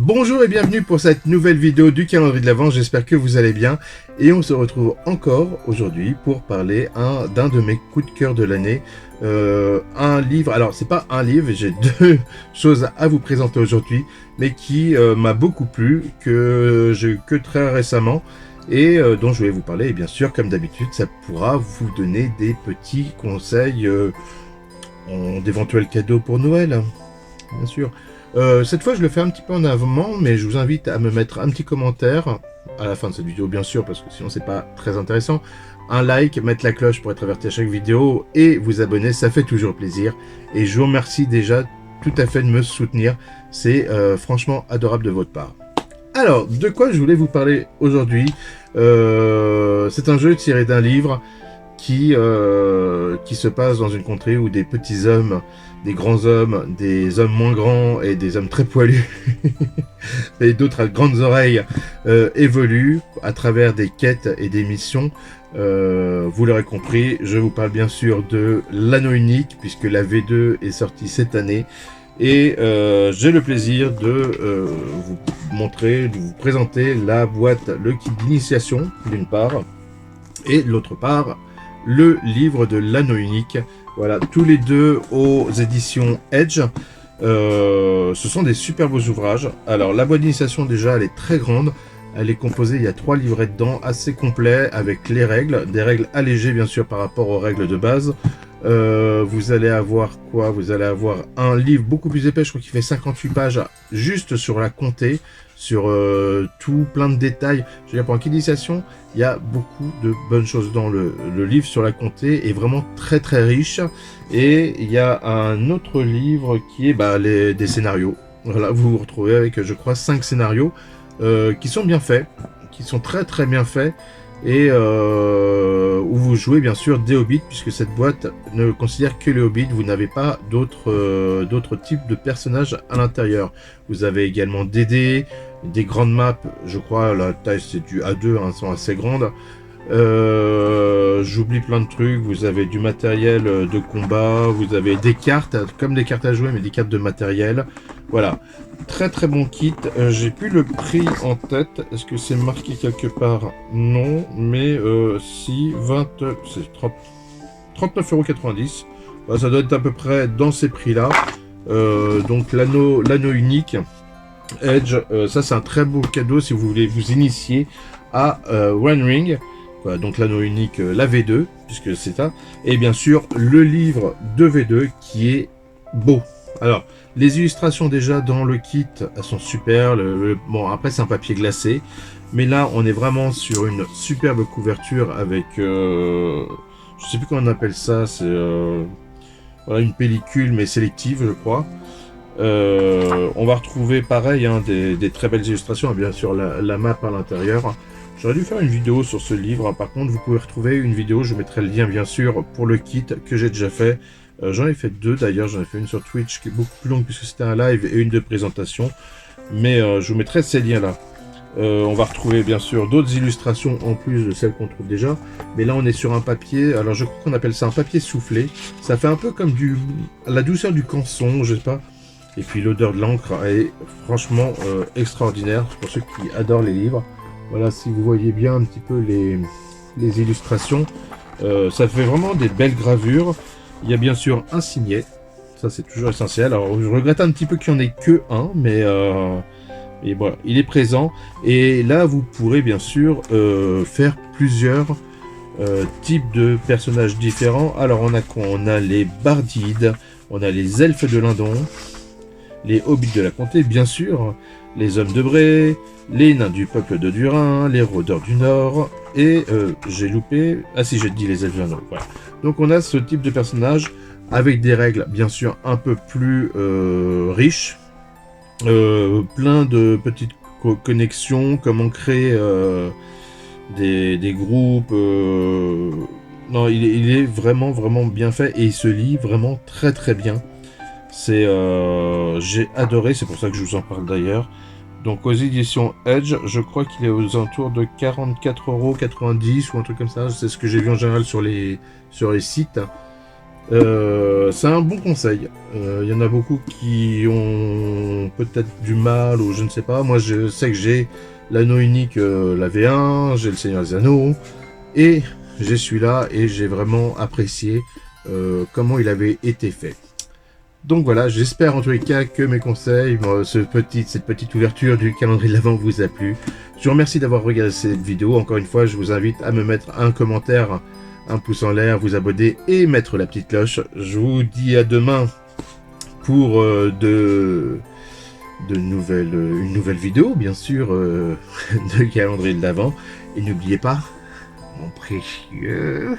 Bonjour et bienvenue pour cette nouvelle vidéo du calendrier de l'Avent, j'espère que vous allez bien et on se retrouve encore aujourd'hui pour parler d'un de mes coups de cœur de l'année, un livre, alors c'est pas un livre, j'ai deux choses à vous présenter aujourd'hui, mais qui m'a beaucoup plu, que j'ai eu que très récemment et dont je vais vous parler et bien sûr comme d'habitude ça pourra vous donner des petits conseils d'éventuels cadeaux pour Noël, bien sûr. Cette fois je le fais un petit peu en avant, mais je vous invite à me mettre un petit commentaire à la fin de cette vidéo bien sûr, parce que sinon c'est pas très intéressant, un like, mettre la cloche pour être averti à chaque vidéo et vous abonner, ça fait toujours plaisir et je vous remercie déjà tout à fait de me soutenir, c'est franchement adorable de votre part. Alors, de quoi je voulais vous parler aujourd'hui, c'est un jeu tiré d'un livre qui se passe dans une contrée où des petits hommes, des grands hommes, des hommes moins grands et des hommes très poilus et d'autres à grandes oreilles évoluent à travers des quêtes et des missions. Vous l'aurez compris, je vous parle bien sûr de l'Anneau Unique puisque la V2 est sortie cette année et j'ai le plaisir de vous montrer, de vous présenter la boîte, le kit d'initiation d'une part et de l'autre part le livre de l'Anneau Unique. Voilà, tous les deux aux éditions Edge. Ce sont des super beaux ouvrages. Alors la boîte d'initiation déjà elle est très grande. Elle est composée, il y a 3 livrets dedans, assez complets avec les règles. Des règles allégées bien sûr par rapport aux règles de base. Vous allez avoir quoi? Vous allez avoir un livre beaucoup plus épais, je crois qu'il fait 58 pages juste sur la comté, sur tout plein de détails. Je veux dire, pour un kit d'initiation, il y a beaucoup de bonnes choses dans le livre sur la comté, est vraiment très très riche. Et il y a un autre livre qui est des scénarios. Voilà, vous vous retrouvez avec je crois 5 scénarios qui sont bien faits, qui sont très très bien faits. Et où vous jouez bien sûr des hobbits, puisque cette boîte ne considère que les hobbits, vous n'avez pas d'autres types de personnages à l'intérieur. Vous avez également des dés, des grandes maps, je crois la taille c'est du A2, hein, elles sont assez grandes. J'oublie plein de trucs, vous avez du matériel de combat, vous avez des cartes, comme des cartes à jouer, mais des cartes de matériel. Voilà, très très bon kit. J'ai plus le prix en tête, est-ce que c'est marqué quelque part? Non, mais si, c'est 39,90 €. Ça doit être à peu près dans ces prix-là. Donc l'anneau unique Edge, ça c'est un très beau cadeau si vous voulez vous initier à One Ring. Voilà, donc l'anneau unique, la V2, puisque c'est ça. Et bien sûr, le livre de V2 qui est beau. Alors, les illustrations déjà dans le kit, elles sont super. Bon, après, c'est un papier glacé. Mais là, on est vraiment sur une superbe couverture avec... je sais plus comment on appelle ça. C'est voilà, une pellicule, mais sélective, je crois. On va retrouver, pareil, hein, des très belles illustrations. Bien sûr, la map à l'intérieur. J'aurais dû faire une vidéo sur ce livre, par contre vous pouvez retrouver une vidéo, je vous mettrai le lien bien sûr pour le kit que j'ai déjà fait. J'en ai fait 2 d'ailleurs, j'en ai fait une sur Twitch qui est beaucoup plus longue puisque c'était un live et une de présentation. Mais je vous mettrai ces liens là. On va retrouver bien sûr d'autres illustrations en plus de celles qu'on trouve déjà. Mais là on est sur un papier, alors je crois qu'on appelle ça un papier soufflé. Ça fait un peu comme la douceur du canson, je sais pas. Et puis l'odeur de l'encre est franchement extraordinaire pour ceux qui adorent les livres. Voilà, si vous voyez bien un petit peu les illustrations, ça fait vraiment des belles gravures. Il y a bien sûr un signet, ça c'est toujours essentiel. Alors je regrette un petit peu qu'il n'y en ait que un, mais et voilà, il est présent. Et là vous pourrez bien sûr faire plusieurs types de personnages différents. Alors on a quoi? On a les bardides, on a les elfes de Lindon, les hobbits de la comté bien sûr, les hommes de Bré, les nains du peuple de Durin, les rôdeurs du Nord, et j'ai loupé... Ah si, j'ai dit les elfes de Lindon, voilà. Donc on a ce type de personnage, avec des règles bien sûr un peu plus riches, plein de petites connexions, comment créer des groupes... Non, il est vraiment vraiment bien fait, et il se lit vraiment très très bien. C'est j'ai adoré, c'est pour ça que je vous en parle d'ailleurs. Donc aux éditions Edge, je crois qu'il est aux alentours de 44,90 € ou un truc comme ça. C'est ce que j'ai vu en général sur les sites. C'est un bon conseil. Il y en a beaucoup qui ont peut-être du mal ou je ne sais pas. Moi, je sais que j'ai l'anneau unique, la V1, j'ai le Seigneur des Anneaux, et j'ai celui-là et j'ai vraiment apprécié comment il avait été fait. Donc voilà, j'espère en tous les cas que mes conseils, cette petite ouverture du calendrier de l'Avent vous a plu. Je vous remercie d'avoir regardé cette vidéo. Encore une fois, je vous invite à me mettre un commentaire, un pouce en l'air, vous abonner et mettre la petite cloche. Je vous dis à demain pour une nouvelle vidéo, bien sûr, de calendrier de l'Avent. Et n'oubliez pas, mon précieux...